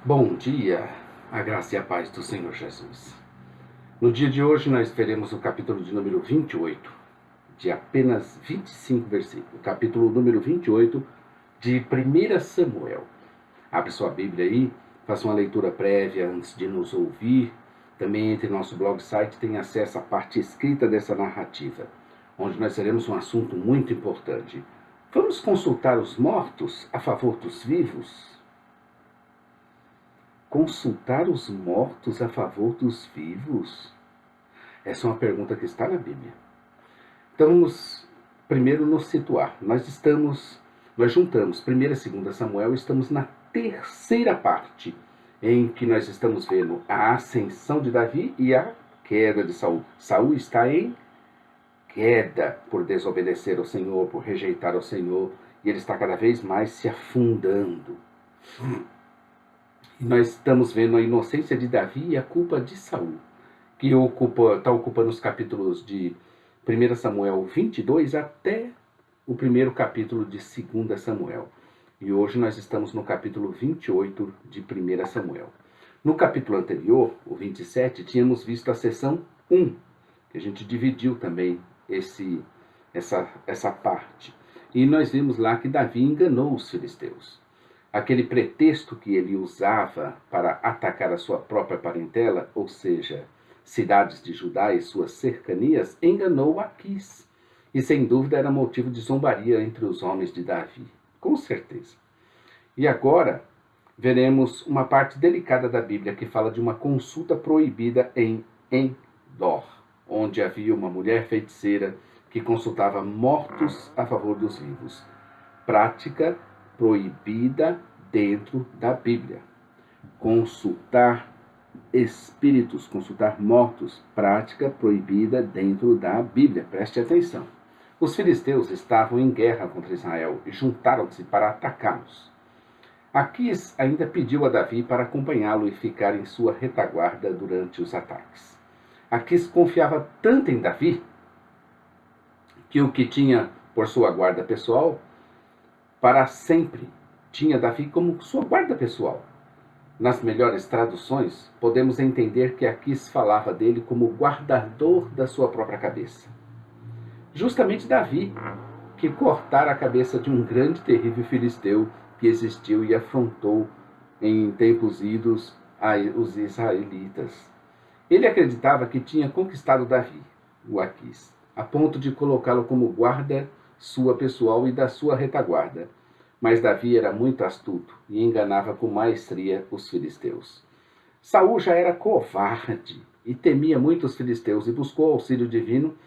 Bom dia, a graça e a paz do Senhor Jesus. No dia de hoje nós veremos o capítulo de número 28, de apenas 25 versículos. Capítulo número 28 de 1 Samuel. Abre sua Bíblia aí, faça uma leitura prévia antes de nos ouvir. Também entre nosso blog site tem acesso à parte escrita dessa narrativa, onde nós teremos um assunto muito importante. Vamos consultar os mortos a favor dos vivos? Consultar os mortos a favor dos vivos? Essa é uma pergunta que está na Bíblia. Então vamos primeiro nos situar. Nós juntamos 1 e 2 Samuel, estamos na terceira parte, em que nós estamos vendo a ascensão de Davi e a queda de Saul. Saul está em queda por desobedecer ao Senhor, por rejeitar ao Senhor, e ele está cada vez mais se afundando. E nós estamos vendo a inocência de Davi e a culpa de Saul, que está ocupando os capítulos de 1 Samuel 22 até o primeiro capítulo de 2 Samuel. E hoje nós estamos no capítulo 28 de 1 Samuel. No capítulo anterior, o 27, tínhamos visto a seção 1, que a gente dividiu também essa parte. E nós vimos lá que Davi enganou os filisteus. Aquele pretexto que ele usava para atacar a sua própria parentela, ou seja, cidades de Judá e suas cercanias, enganou Aquis. E sem dúvida era motivo de zombaria entre os homens de Davi, com certeza. E agora veremos uma parte delicada da Bíblia que fala de uma consulta proibida em Endor, onde havia uma mulher feiticeira que consultava mortos a favor dos vivos. Prática proibida dentro da Bíblia. Consultar espíritos, consultar mortos, prática proibida dentro da Bíblia. Preste atenção. Os filisteus estavam em guerra contra Israel e juntaram-se para atacá-los. Aquis ainda pediu a Davi para acompanhá-lo e ficar em sua retaguarda durante os ataques. Aquis confiava tanto em Davi que o que tinha por sua guarda pessoal para sempre tinha Davi como sua guarda pessoal. Nas melhores traduções, podemos entender que Aquis falava dele como guardador da sua própria cabeça. Justamente Davi, que cortara a cabeça de um grande e terrível filisteu que existiu e afrontou em tempos idos os israelitas. Ele acreditava que tinha conquistado Davi, o Aquis, a ponto de colocá-lo como guarda sua pessoal e da sua retaguarda. Mas Davi era muito astuto e enganava com maestria os filisteus. Saul já era covarde e temia muito os filisteus e buscou auxílio divino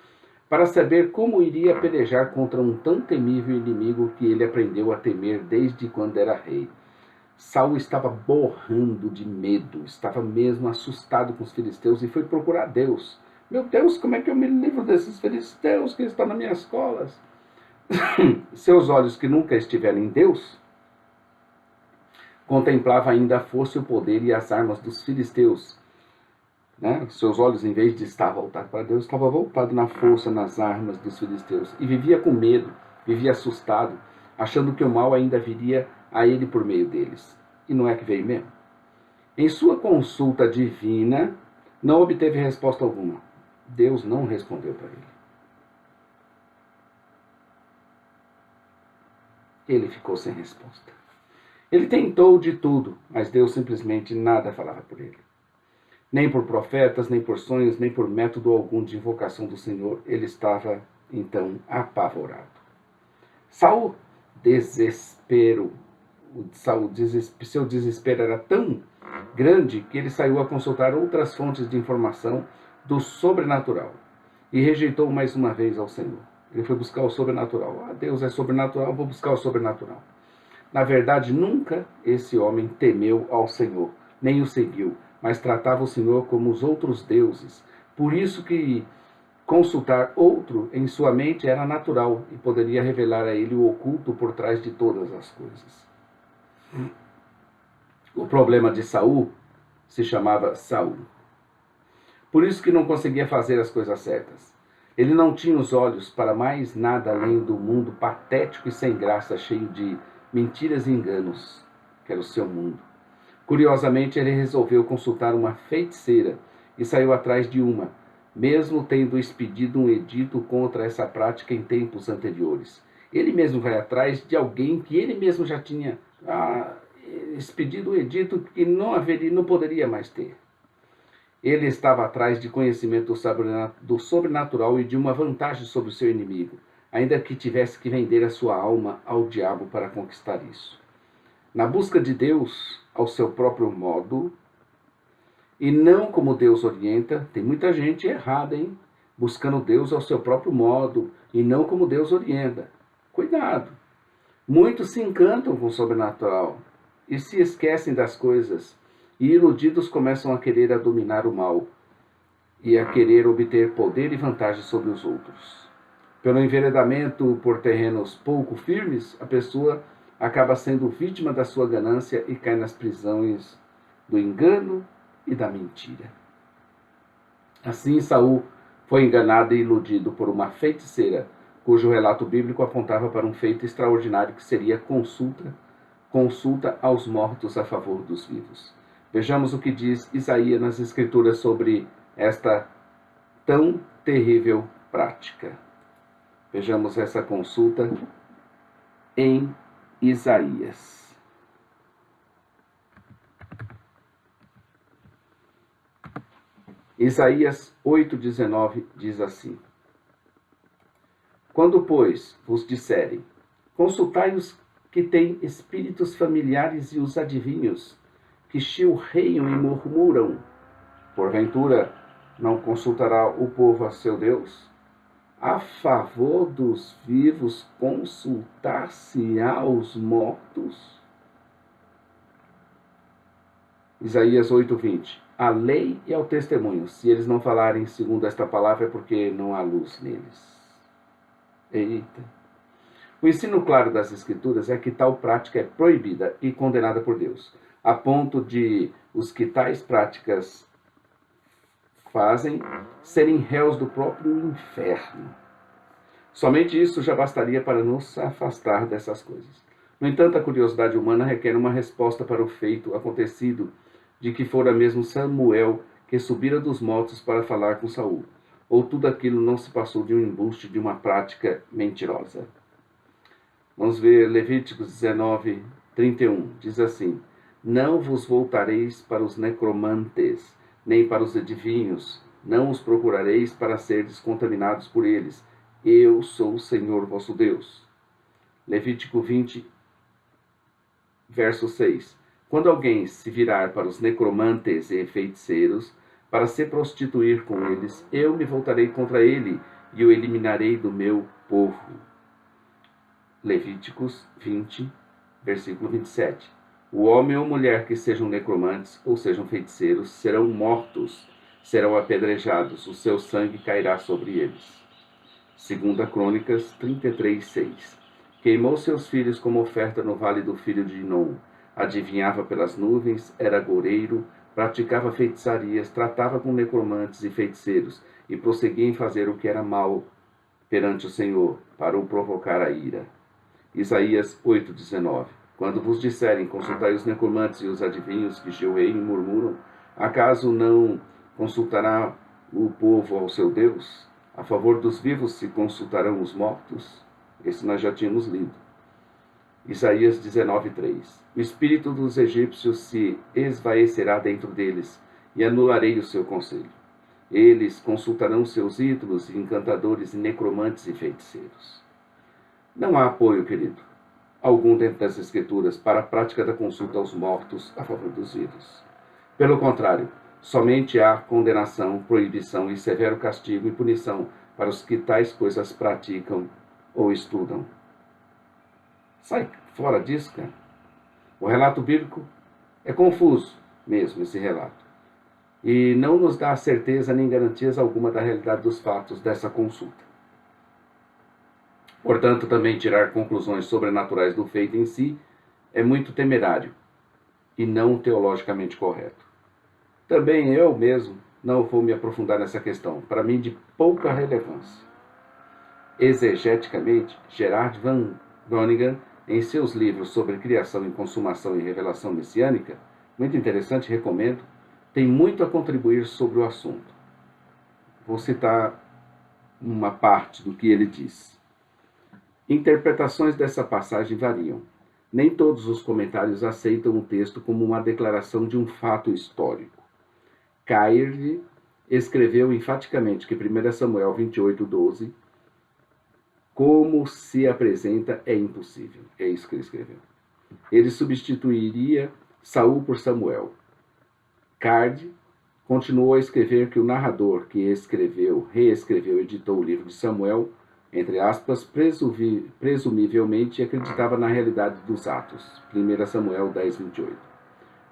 para saber como iria pelejar contra um tão temível inimigo que ele aprendeu a temer desde quando era rei. Saul estava borrando de medo, estava mesmo assustado com os filisteus e foi procurar Deus. Meu Deus, como é que eu me livro desses filisteus que estão nas minhas colas? Seus olhos, que nunca estiveram em Deus, contemplavam ainda a força, o poder e as armas dos filisteus. Seus olhos, em vez de estar voltados para Deus, estavam voltados na força, nas armas dos filisteus. E vivia com medo, vivia assustado, achando que o mal ainda viria a ele por meio deles. E não é que veio mesmo? Em sua consulta divina, não obteve resposta alguma. Deus não respondeu para ele. Ele ficou sem resposta. Ele tentou de tudo, mas Deus simplesmente nada falava por ele. Nem por profetas, nem por sonhos, nem por método algum de invocação do Senhor, ele estava, então, apavorado. Seu desespero era tão grande que ele saiu a consultar outras fontes de informação do sobrenatural e rejeitou mais uma vez ao Senhor. Ele foi buscar o sobrenatural. Deus é sobrenatural, vou buscar o sobrenatural. Na verdade, nunca esse homem temeu ao Senhor, nem o seguiu, mas tratava o Senhor como os outros deuses. Por isso que consultar outro em sua mente era natural e poderia revelar a ele o oculto por trás de todas as coisas. O problema de Saul se chamava Saul. Por isso que não conseguia fazer as coisas certas. Ele não tinha os olhos para mais nada além do mundo patético e sem graça, cheio de mentiras e enganos, que era o seu mundo. Curiosamente, ele resolveu consultar uma feiticeira e saiu atrás de uma, mesmo tendo expedido um edito contra essa prática em tempos anteriores. Ele mesmo vai atrás de alguém que ele mesmo já tinha expedido um edito que não poderia mais ter. Ele estava atrás de conhecimento do sobrenatural e de uma vantagem sobre o seu inimigo, ainda que tivesse que vender a sua alma ao diabo para conquistar isso. Na busca de Deus ao seu próprio modo, e não como Deus orienta, tem muita gente errada, hein? Buscando Deus ao seu próprio modo, e não como Deus orienta. Cuidado! Muitos se encantam com o sobrenatural e se esquecem das coisas, e iludidos começam a querer dominar o mal e a querer obter poder e vantagem sobre os outros. Pelo enveredamento por terrenos pouco firmes, a pessoa acaba sendo vítima da sua ganância e cai nas prisões do engano e da mentira. Assim, Saul foi enganado e iludido por uma feiticeira, cujo relato bíblico apontava para um feito extraordinário que seria consulta aos mortos a favor dos vivos. Vejamos o que diz Isaías nas Escrituras sobre esta tão terrível prática. Vejamos essa consulta em Isaías. Isaías 8,19 diz assim: Quando, pois, vos disserem, consultai os que têm espíritos familiares e os adivinhos, que chilreiam e murmuram, porventura não consultará o povo a seu Deus? A favor dos vivos consultar-se-á os mortos? Isaías 8,20. A lei e ao testemunho. Se eles não falarem segundo esta palavra, é porque não há luz neles. Eita. O ensino claro das Escrituras é que tal prática é proibida e condenada por Deus, a ponto de os que tais práticas fazem serem réus do próprio inferno. Somente isso já bastaria para nos afastar dessas coisas. No entanto, a curiosidade humana requer uma resposta para o feito acontecido de que fora mesmo Samuel que subira dos mortos para falar com Saul, ou tudo aquilo não se passou de um embuste, de uma prática mentirosa. Vamos ver Levíticos 19:31, diz assim: Não vos voltareis para os necromantes, nem para os adivinhos, não os procurareis para serdes contaminados por eles. Eu sou o Senhor vosso Deus. Levítico 20, verso 6. Quando alguém se virar para os necromantes e feiticeiros, para se prostituir com eles, eu me voltarei contra ele e o eliminarei do meu povo. Levíticos 20, versículo 27. O homem ou mulher que sejam necromantes ou sejam feiticeiros serão mortos, serão apedrejados, o seu sangue cairá sobre eles. 2 Crônicas 33:6. Queimou seus filhos como oferta no vale do filho de Inom. Adivinhava pelas nuvens, era agoureiro, praticava feitiçarias, tratava com necromantes e feiticeiros, e prosseguia em fazer o que era mal perante o Senhor, para o provocar a ira. Isaías 8:19. Quando vos disserem, consultai os necromantes e os adivinhos que jejueiam e murmuram, acaso não consultará o povo ao seu Deus? A favor dos vivos se consultarão os mortos? Esse nós já tínhamos lido. Isaías 19:3. O espírito dos egípcios se esvaecerá dentro deles, e anularei o seu conselho. Eles consultarão seus ídolos e encantadores e necromantes e feiticeiros. Não há apoio, querido, algum dentro das Escrituras para a prática da consulta aos mortos a favor dos vivos. Pelo contrário, somente há condenação, proibição e severo castigo e punição para os que tais coisas praticam ou estudam. Sai fora disso, cara. O relato bíblico é confuso mesmo, esse relato. E não nos dá certeza nem garantias alguma da realidade dos fatos dessa consulta. Portanto, também tirar conclusões sobrenaturais do feito em si é muito temerário e não teologicamente correto. Também eu mesmo não vou me aprofundar nessa questão, para mim de pouca relevância. Exegeticamente, Gerard Van Groningen, em seus livros sobre criação e consumação e revelação messiânica, muito interessante, recomendo. Tem muito a contribuir sobre o assunto. Vou citar uma parte do que ele diz. Interpretações dessa passagem variam. Nem todos os comentários aceitam o texto como uma declaração de um fato histórico. Caird escreveu enfaticamente que 1 Samuel 28:12, como se apresenta, é impossível. É isso que ele escreveu. Ele substituiria Saul por Samuel. Card continuou a escrever que o narrador que escreveu, reescreveu e editou o livro de Samuel, entre aspas, presumivelmente acreditava na realidade dos atos. 1 Samuel 10:28.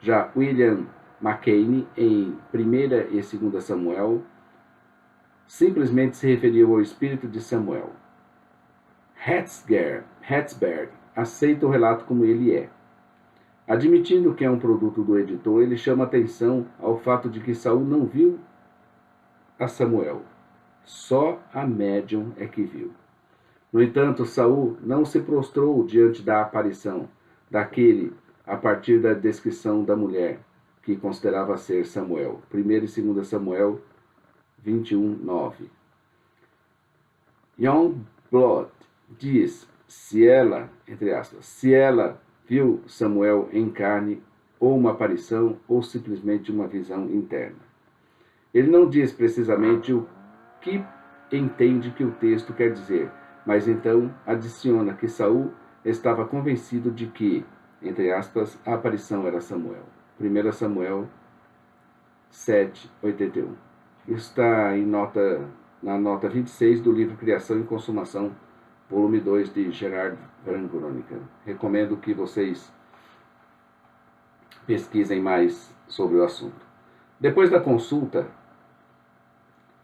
Já William McCain, em 1 e 2 Samuel, simplesmente se referiu ao espírito de Samuel. Hetzberg aceita o relato como ele é. Admitindo que é um produto do editor, ele chama atenção ao fato de que Saul não viu a Samuel. Só a médium é que viu. No entanto, Saul não se prostrou diante da aparição daquele a partir da descrição da mulher que considerava ser Samuel. 1 e 2 Samuel 21:9. Youngblood diz, se ela, entre aspas, se ela viu Samuel em carne, ou uma aparição, ou simplesmente uma visão interna. Ele não diz precisamente o que entende que o texto quer dizer, mas então adiciona que Saul estava convencido de que, entre aspas, a aparição era Samuel. 1 Samuel 7:81. Isso está na nota 26 do livro Criação e Consumação, volume 2 de Gerard Van Groningen. Recomendo que vocês pesquisem mais sobre o assunto. Depois da consulta,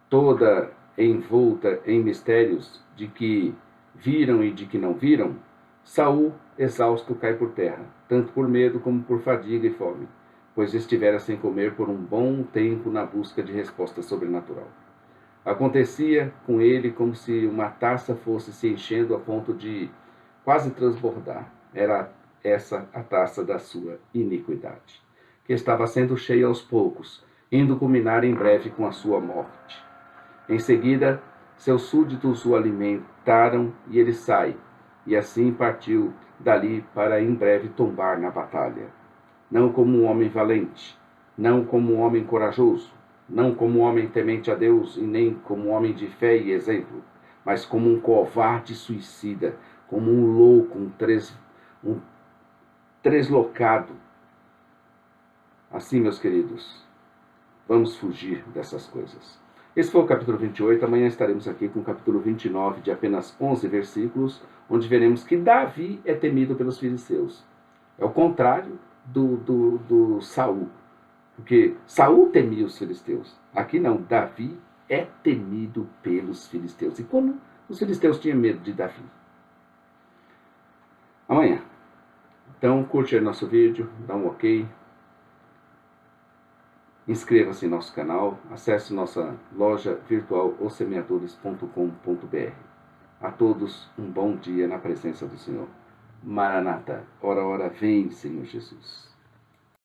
toda envolta em mistérios de que viram e de que não viram, Saul, exausto, cai por terra, tanto por medo como por fadiga e fome, pois estivera sem comer por um bom tempo na busca de resposta sobrenatural. Acontecia com ele como se uma taça fosse se enchendo a ponto de quase transbordar. Era essa a taça da sua iniquidade, que estava sendo cheia aos poucos, indo culminar em breve com a sua morte. Em seguida, seus súditos o alimentaram e ele sai, e assim partiu dali para em breve tombar na batalha. Não como um homem valente, não como um homem corajoso, não como um homem temente a Deus e nem como um homem de fé e exemplo, mas como um covarde suicida, como um louco, um treslocado. Assim, meus queridos, vamos fugir dessas coisas. Esse foi o capítulo 28, amanhã estaremos aqui com o capítulo 29, de apenas 11 versículos, onde veremos que Davi é temido pelos filisteus. É o contrário do Saul, porque Saul temia os filisteus. Aqui não, Davi é temido pelos filisteus. E como os filisteus tinham medo de Davi? Amanhã. Então, curte aí nosso vídeo, dá um ok. Inscreva-se em nosso canal, acesse nossa loja virtual ossemeadores.com.br. A todos um bom dia na presença do Senhor. Maranata, ora, ora, vem, Senhor Jesus.